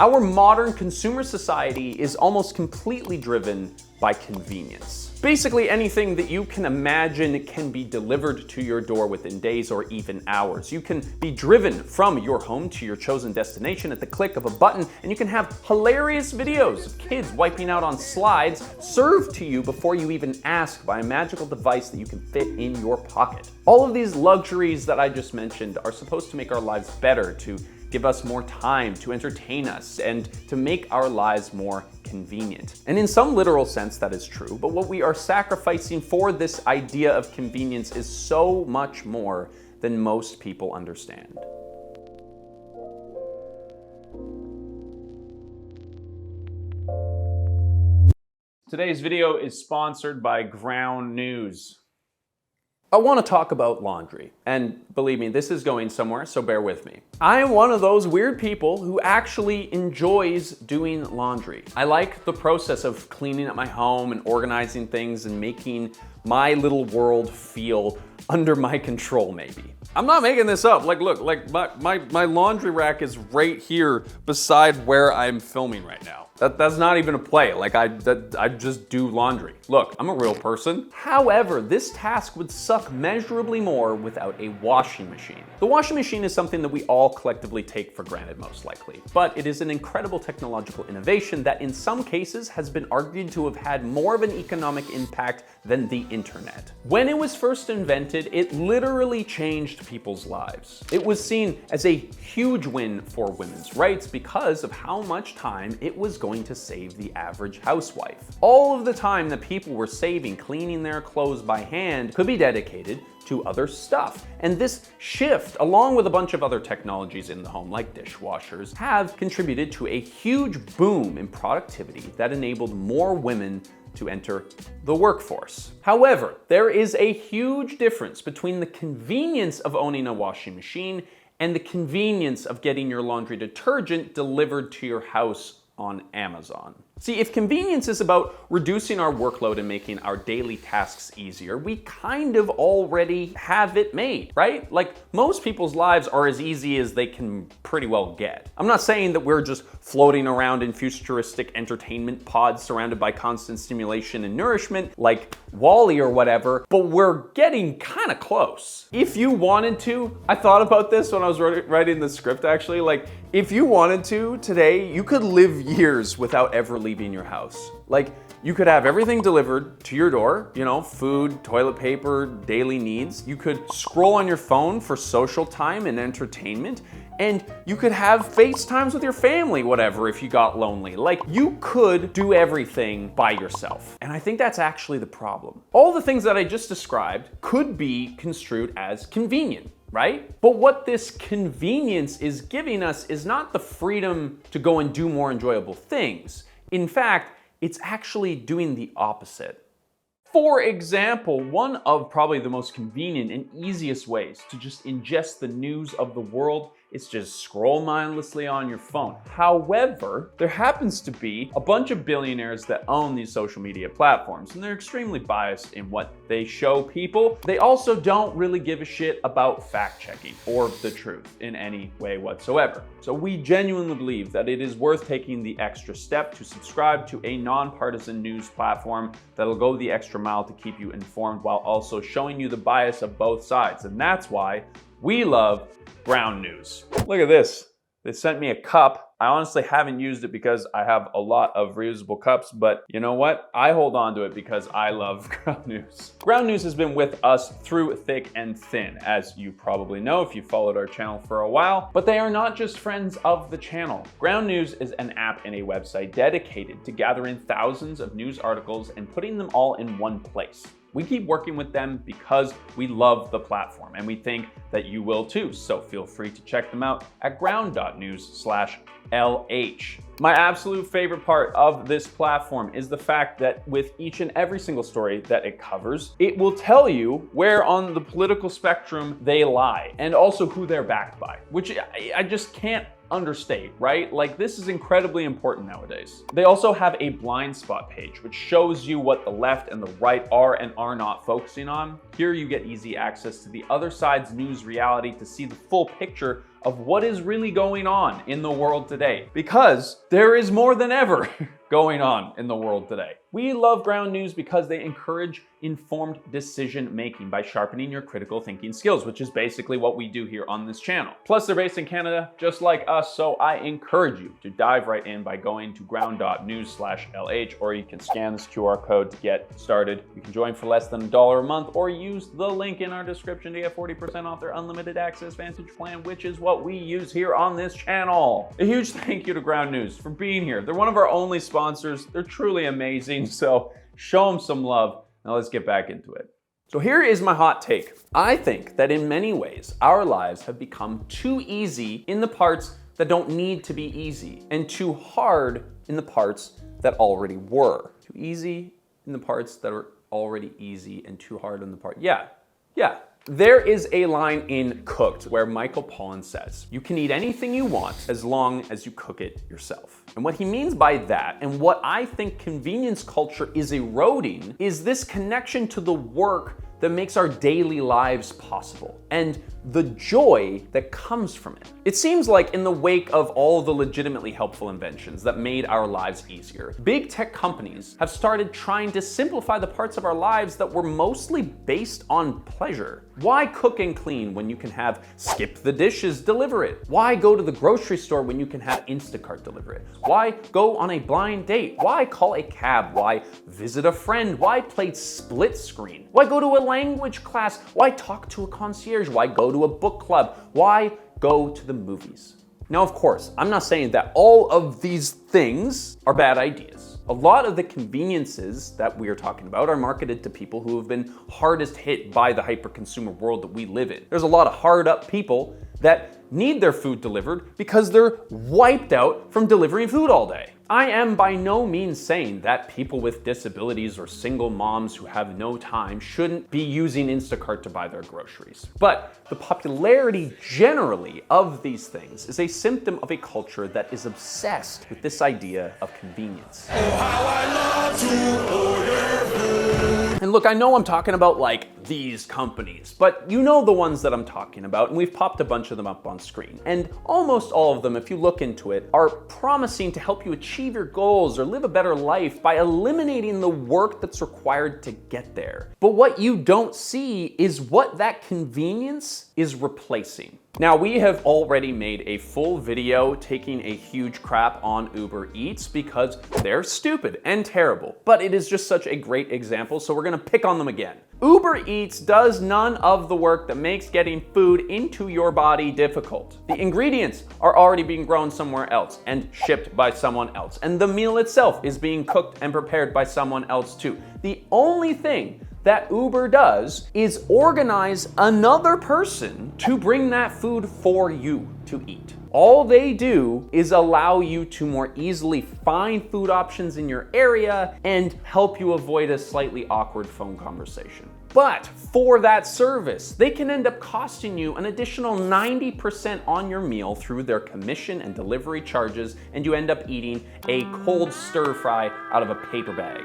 Our modern consumer society is almost completely driven by convenience. Basically, anything that you can imagine can be delivered to your door within days or even hours. You can be driven from your home to your chosen destination at the click of a button, and you can have hilarious videos of kids wiping out on slides served to you before you even ask by a magical device that you can fit in your pocket. All of these luxuries that I just mentioned are supposed to make our lives better, to give us more time, to entertain us, and to make our lives more convenient. And in some literal sense, that is true, but what we are sacrificing for this idea of convenience is so much more than most people understand. Today's video is sponsored by Ground News. I want to talk about laundry, and believe me, this is going somewhere, so bear with me. I am one of those weird people who actually enjoys doing laundry. I like the process of cleaning up my home and organizing things and making my little world feel under my control, maybe. I'm not making this up. Like, look, like my laundry rack is right here beside where I'm filming right now. That's not even a play. Like, I just do laundry. Look, I'm a real person. However, this task would suck measurably more without a washing machine. The washing machine is something that we all collectively take for granted, most likely. But it is an incredible technological innovation that in some cases has been argued to have had more of an economic impact than the internet. When it was first invented, it literally changed people's lives. It was seen as a huge win for women's rights because of how much time it was going to save the average housewife. All of the time that people were saving cleaning their clothes by hand could be dedicated to other stuff. And this shift, along with a bunch of other technologies in the home like dishwashers, have contributed to a huge boom in productivity that enabled more women to enter the workforce. However, there is a huge difference between the convenience of owning a washing machine and the convenience of getting your laundry detergent delivered to your house on Amazon. See, if convenience is about reducing our workload and making our daily tasks easier, we kind of already have it made, right? Like, most people's lives are as easy as they can pretty well get. I'm not saying that we're just floating around in futuristic entertainment pods surrounded by constant stimulation and nourishment like WALL-E or whatever, but we're getting kind of close. If you wanted to, I thought about this when I was writing the script actually, like, if you wanted to today, you could live years without ever leaving your house. Like, you could have everything delivered to your door, you know, food, toilet paper, daily needs. You could scroll on your phone for social time and entertainment. And you could have FaceTimes with your family, whatever, if you got lonely. Like, you could do everything by yourself. And I think that's actually the problem. All the things that I just described could be construed as convenient, right? But what this convenience is giving us is not the freedom to go and do more enjoyable things. In fact, it's actually doing the opposite. For example, one of probably the most convenient and easiest ways to just ingest the news of the world is just scroll mindlessly on your phone. However, there happens to be a bunch of billionaires that own these social media platforms, and they're extremely biased in what they show people. They also don't really give a shit about fact checking or the truth in any way whatsoever. So we genuinely believe that it is worth taking the extra step to subscribe to a nonpartisan news platform that'll go the extra mile to keep you informed while also showing you the bias of both sides. And that's why we love Ground News. Look at this. They sent me a cup. I honestly haven't used it because I have a lot of reusable cups, but you know what? I hold on to it because I love Ground News. Ground News has been with us through thick and thin, as you probably know if you followed our channel for a while, but they are not just friends of the channel. Ground News is an app and a website dedicated to gathering thousands of news articles and putting them all in one place. We keep working with them because we love the platform and we think that you will too. So feel free to check them out at ground.news/LH. My absolute favorite part of this platform is the fact that with each and every single story that it covers, it will tell you where on the political spectrum they lie and also who they're backed by, which I just can't understate, right? Like, this is incredibly important nowadays. They also have a blind spot page, which shows you what the left and the right are and are not focusing on. Here you get easy access to the other side's news reality to see the full picture of what is really going on in the world today, because there is more than ever going on in the world today. We love ground news because they encourage informed decision making by sharpening your critical thinking skills, which is basically what we do here on this channel. Plus, they're based in Canada, just like us, so I encourage you to dive right in by going to ground.news/LH, or you can scan this QR code to get started. You can join for less than $1 a month, or use the link in our description to get 40% off their unlimited access Vantage plan, which is what we use here on this channel. A huge thank you to Ground News for being here. They're one of our only sponsors. They're truly amazing, so show them some love. Now let's get back into it. So here is my hot take. I think that in many ways, our lives have become too easy in the parts that don't need to be easy, and too hard in the parts that already were. Too easy in the parts that are already easy, and too hard in the part. Yeah. There is a line in Cooked where Michael Pollan says, "You can eat anything you want as long as you cook it yourself." And what he means by that, and what I think convenience culture is eroding, is this connection to the work that makes our daily lives possible and the joy that comes from it. It seems like in the wake of all the legitimately helpful inventions that made our lives easier, big tech companies have started trying to simplify the parts of our lives that were mostly based on pleasure. Why cook and clean when you can have skip the dishes, deliver it? Why go to the grocery store when you can have Instacart deliver it? Why go on a blind date? Why call a cab? Why visit a friend? Why play split screen? Why go to a language class? Why talk to a concierge? Why go to a book club? Why go to the movies? Now, of course, I'm not saying that all of these things are bad ideas. A lot of the conveniences that we are talking about are marketed to people who have been hardest hit by the hyper-consumer world that we live in. There's a lot of hard up people that need their food delivered because they're wiped out from delivering food all day. I am by no means saying that people with disabilities or single moms who have no time shouldn't be using Instacart to buy their groceries. But the popularity generally of these things is a symptom of a culture that is obsessed with this idea of convenience. Oh, how I love to order food. And look, I know I'm talking about like these companies, but you know the ones that I'm talking about, and we've popped a bunch of them up on screen. And almost all of them, if you look into it, are promising to help you achieve your goals or live a better life by eliminating the work that's required to get there. But what you don't see is what that convenience is replacing. Now, we have already made a full video taking a huge crap on UberEats because they're stupid and terrible, but it is just such a great example, so we're gonna pick on them again. UberEats does none of the work that makes getting food into your body difficult. The ingredients are already being grown somewhere else and shipped by someone else, and the meal itself is being cooked and prepared by someone else too. The only thing that Uber does is organize another person to bring that food for you to eat. All they do is allow you to more easily find food options in your area and help you avoid a slightly awkward phone conversation. But for that service, they can end up costing you an additional 90% on your meal through their commission and delivery charges, and you end up eating a cold stir fry out of a paper bag.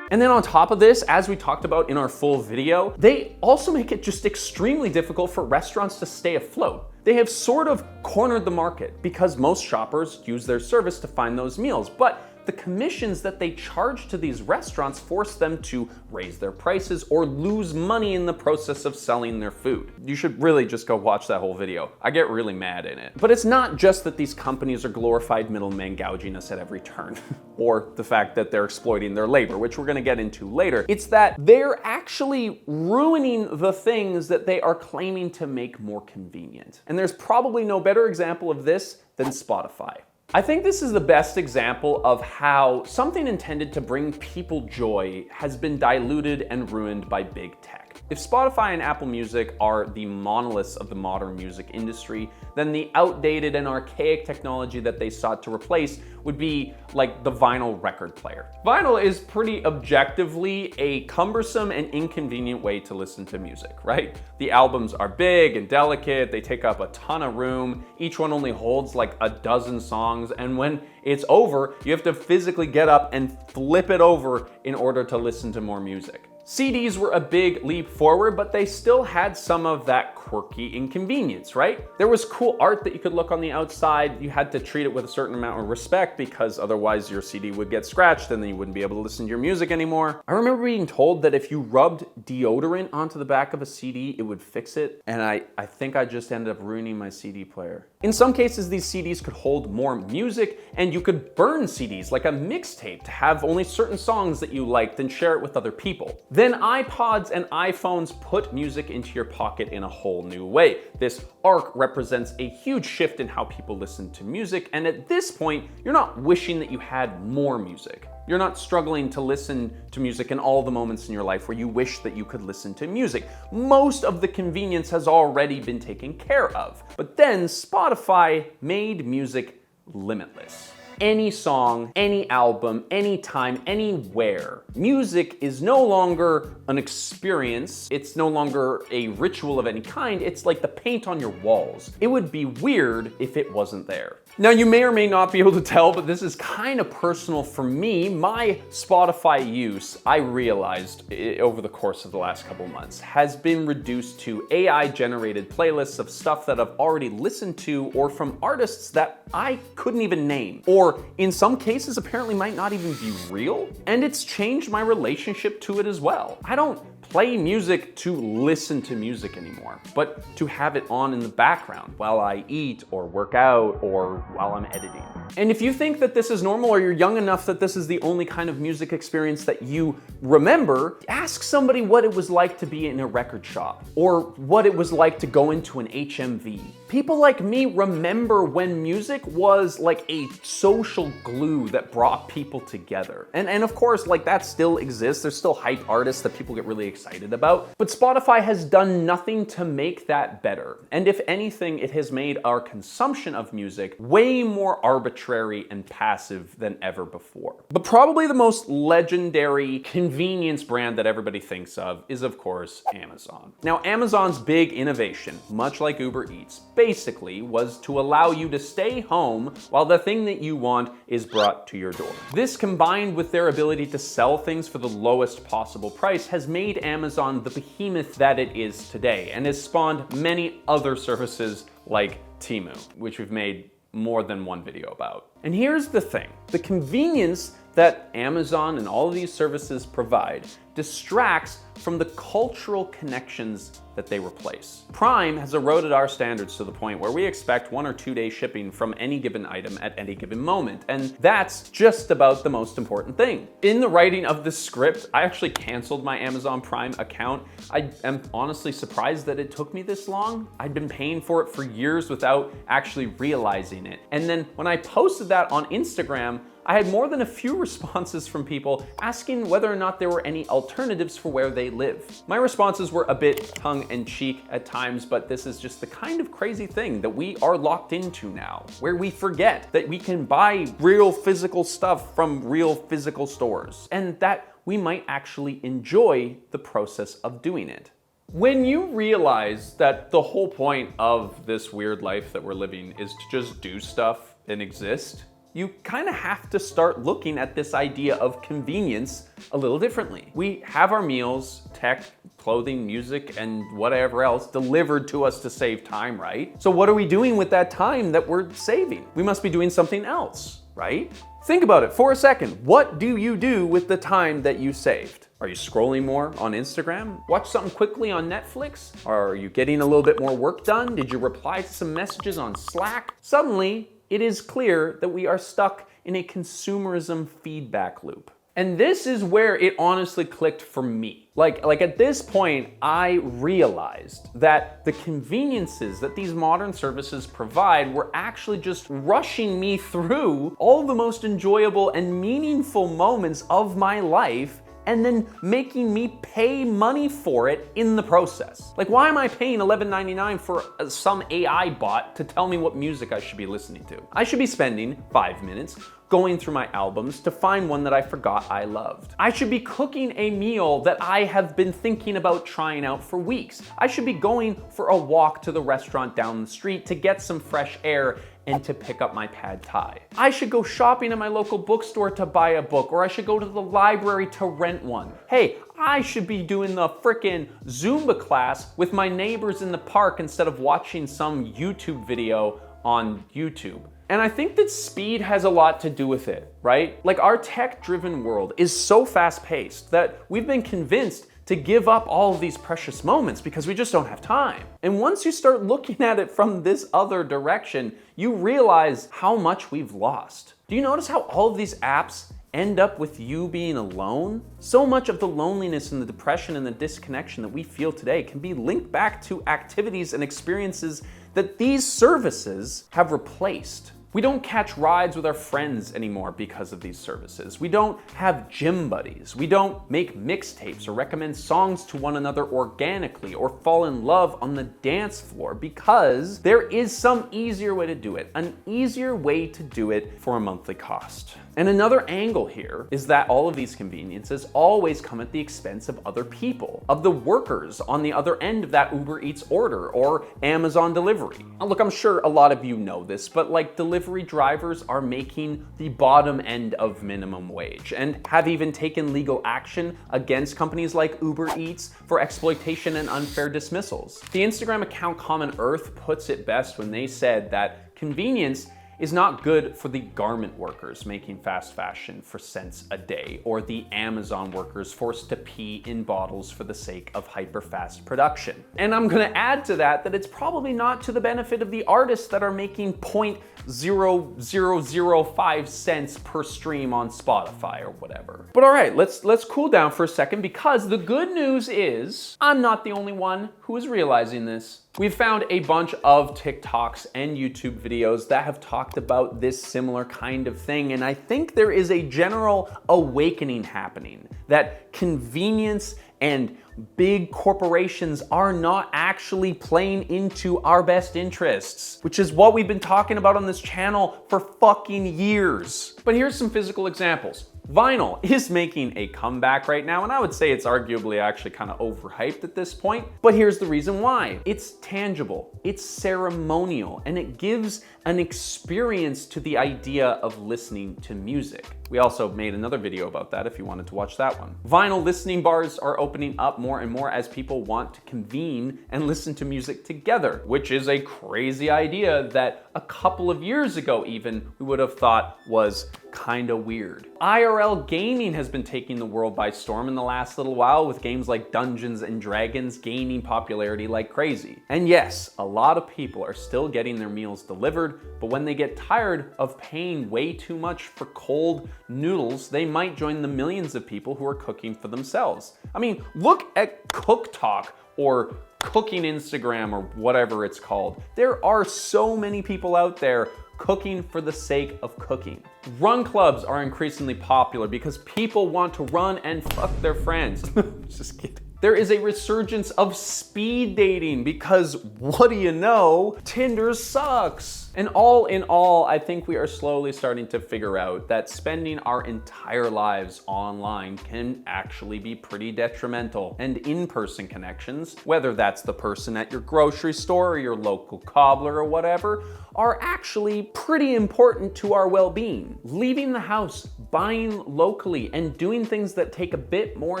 And then on top of this, as we talked about in our full video, they also make it just extremely difficult for restaurants to stay afloat. They have sort of cornered the market because most shoppers use their service to find those meals, but the commissions that they charge to these restaurants force them to raise their prices or lose money in the process of selling their food. You should really just go watch that whole video. I get really mad in it. But it's not just that these companies are glorified middlemen gouging us at every turn, or the fact that they're exploiting their labor, which we're gonna get into later. It's that they're actually ruining the things that they are claiming to make more convenient. And there's probably no better example of this than Spotify. I think this is the best example of how something intended to bring people joy has been diluted and ruined by big tech. music. If Spotify and Apple Music are the monoliths of the modern music industry, then the outdated and archaic technology that they sought to replace would be like the vinyl record player. Vinyl is pretty objectively a cumbersome and inconvenient way to listen to music, right? The albums are big and delicate, they take up a ton of room, each one only holds like a dozen songs, and when it's over, you have to physically get up and flip it over in order to listen to more music. CDs were a big leap forward, but they still had some of that quirky inconvenience, right? There was cool art that you could look on the outside. You had to treat it with a certain amount of respect because otherwise your CD would get scratched and then you wouldn't be able to listen to your music anymore. I remember being told that if you rubbed deodorant onto the back of a CD, it would fix it. And I think I just ended up ruining my CD player. In some cases, these CDs could hold more music and you could burn CDs like a mixtape to have only certain songs that you liked and share it with other people. Then iPods and iPhones put music into your pocket in a whole new way. This arc represents a huge shift in how people listen to music, and at this point, you're not wishing that you had more music. You're not struggling to listen to music in all the moments in your life where you wish that you could listen to music. Most of the convenience has already been taken care of. But then Spotify made music limitless. Any song, any album, anytime, anywhere. Music is no longer an experience. It's no longer a ritual of any kind. It's like the paint on your walls. It would be weird if it wasn't there. Now, you may or may not be able to tell, but this is kind of personal for me. My Spotify use, I realized over the course of the last couple months, has been reduced to AI-generated playlists of stuff that I've already listened to or from artists that I couldn't even name, or in some cases apparently might not even be real. And it's changed my relationship to it as well. I don't play music to listen to music anymore, but to have it on in the background while I eat or work out or while I'm editing. And if you think that this is normal or you're young enough that this is the only kind of music experience that you remember, ask somebody what it was like to be in a record shop or what it was like to go into an HMV. People like me remember when music was like a social glue that brought people together. And of course, like that still exists. There's still hype artists that people get really excited about. But Spotify has done nothing to make that better. And if anything, it has made our consumption of music way more arbitrary and passive than ever before. But probably the most legendary convenience brand that everybody thinks of is, of course, Amazon. Now, Amazon's big innovation, much like UberEats, basically was to allow you to stay home while the thing that you want is brought to your door. This, combined with their ability to sell things for the lowest possible price, has made Amazon the behemoth that it is today and has spawned many other services like Temu, which we've made more than one video about. And here's the thing, the convenience that Amazon and all of these services provide distracts from the cultural connections that they replace. Prime has eroded our standards to the point where we expect 1 or 2 day shipping from any given item at any given moment, and that's just about the most important thing. In the writing of this script, I actually canceled my Amazon Prime account. I am honestly surprised that it took me this long. I'd been paying for it for years without actually realizing it. And then when I posted that on Instagram, I had more than a few responses from people asking whether or not there were any alternatives for where they live. My responses were a bit tongue-in-cheek at times, but this is just the kind of crazy thing that we are locked into now, where we forget that we can buy real physical stuff from real physical stores, and that we might actually enjoy the process of doing it. When you realize that the whole point of this weird life that we're living is to just do stuff and exist, you kind of have to start looking at this idea of convenience a little differently. We have our meals, tech, clothing, music, and whatever else delivered to us to save time, right? So what are we doing with that time that we're saving? We must be doing something else, right? Think about it for a second. What do you do with the time that you saved? Are you scrolling more on Instagram? Watch something quickly on Netflix? Are you getting a little bit more work done? Did you reply to some messages on Slack? Suddenly, it is clear that we are stuck in a consumerism feedback loop. And this is where it honestly clicked for me. Like at this point, I realized that the conveniences that these modern services provide were actually just rushing me through all the most enjoyable and meaningful moments of my life and then making me pay money for it in the process. Like, why am I paying $11.99 for some AI bot to tell me what music I should be listening to? I should be spending 5 minutes going through my albums to find one that I forgot I loved. I should be cooking a meal that I have been thinking about trying out for weeks. I should be going for a walk to the restaurant down the street to get some fresh air and to pick up my pad thai. I should go shopping at my local bookstore to buy a book, or I should go to the library to rent one. Hey, I should be doing the frickin' Zumba class with my neighbors in the park instead of watching some YouTube video on YouTube. And I think that speed has a lot to do with it, right? Like, our tech-driven world is so fast-paced that we've been convinced to give up all of these precious moments because we just don't have time. And once you start looking at it from this other direction, you realize how much we've lost. Do you notice how all of these apps end up with you being alone? So much of the loneliness and the depression and the disconnection that we feel today can be linked back to activities and experiences that these services have replaced. We don't catch rides with our friends anymore because of these services. We don't have gym buddies. We don't make mixtapes or recommend songs to one another organically or fall in love on the dance floor because there is some easier way to do it, an easier way to do it for a monthly cost. And another angle here is that all of these conveniences always come at the expense of other people, of the workers on the other end of that UberEats order or Amazon delivery. Now look, I'm sure a lot of you know this, but like, delivery drivers are making the bottom end of minimum wage and have even taken legal action against companies like UberEats for exploitation and unfair dismissals. The Instagram account Common Earth puts it best when they said that convenience is not good for the garment workers making fast fashion for cents a day, or the Amazon workers forced to pee in bottles for the sake of hyper-fast production. And I'm gonna add to that it's probably not to the benefit of the artists that are making 0.0005 cents per stream on Spotify or whatever. But all right, let's cool down for a second, because the good news is I'm not the only one who is realizing this. We've found a bunch of TikToks and YouTube videos that have talked about this similar kind of thing, and I think there is a general awakening happening that convenience and big corporations are not actually playing into our best interests, which is what we've been talking about on this channel for fucking years. But here's some physical examples. Vinyl is making a comeback right now, and I would say it's arguably actually kind of overhyped at this point. But here's the reason why. It's tangible, it's ceremonial, and it gives an experience to the idea of listening to music. We also made another video about that if you wanted to watch that one. Vinyl listening bars are opening up more and more as people want to convene and listen to music together, which is a crazy idea that a couple of years ago even we would have thought was kind of weird. IRL gaming has been taking the world by storm in the last little while, with games like Dungeons and Dragons gaining popularity like crazy. And yes, a lot of people are still getting their meals delivered, but when they get tired of paying way too much for cold noodles, they might join the millions of people who are cooking for themselves. I mean, look at Cook Talk or Cooking Instagram or whatever it's called. There are so many people out there cooking for the sake of cooking. Run clubs are increasingly popular because people want to run and fuck their friends. Just kidding. There is a resurgence of speed dating because, what do you know, Tinder sucks. And all in all, I think we are slowly starting to figure out that spending our entire lives online can actually be pretty detrimental. And in-person connections, whether that's the person at your grocery store or your local cobbler or whatever, are actually pretty important to our well-being. Leaving the house, buying locally, and doing things that take a bit more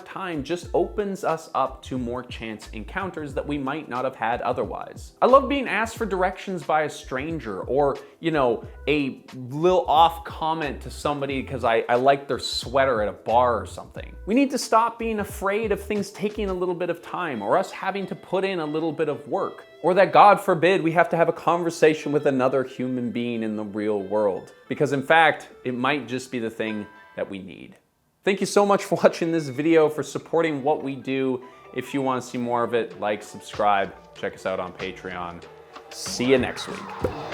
time just opens us up to more chance encounters that we might not have had otherwise. I love being asked for directions by a stranger, or, you know, a little off comment to somebody because I like their sweater at a bar or something. We need to stop being afraid of things taking a little bit of time, or us having to put in a little bit of work, or that, God forbid, we have to have a conversation with another human being in the real world. Because in fact, it might just be the thing that we need. Thank you so much for watching this video, for supporting what we do. If you want to see more of it, like, subscribe, check us out on Patreon. See you next week.